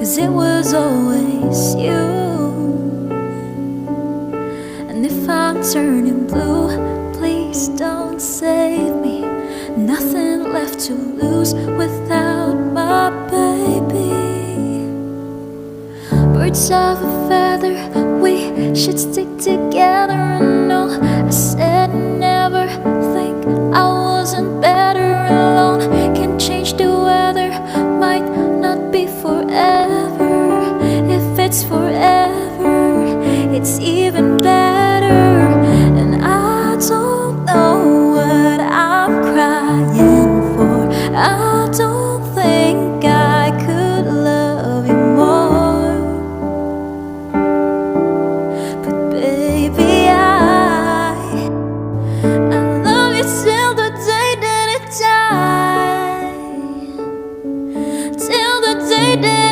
'cause it was always you. And if I'm turning blue, please don't save me. Nothing left to lose without my baby. Birds of a feather, we should stick together.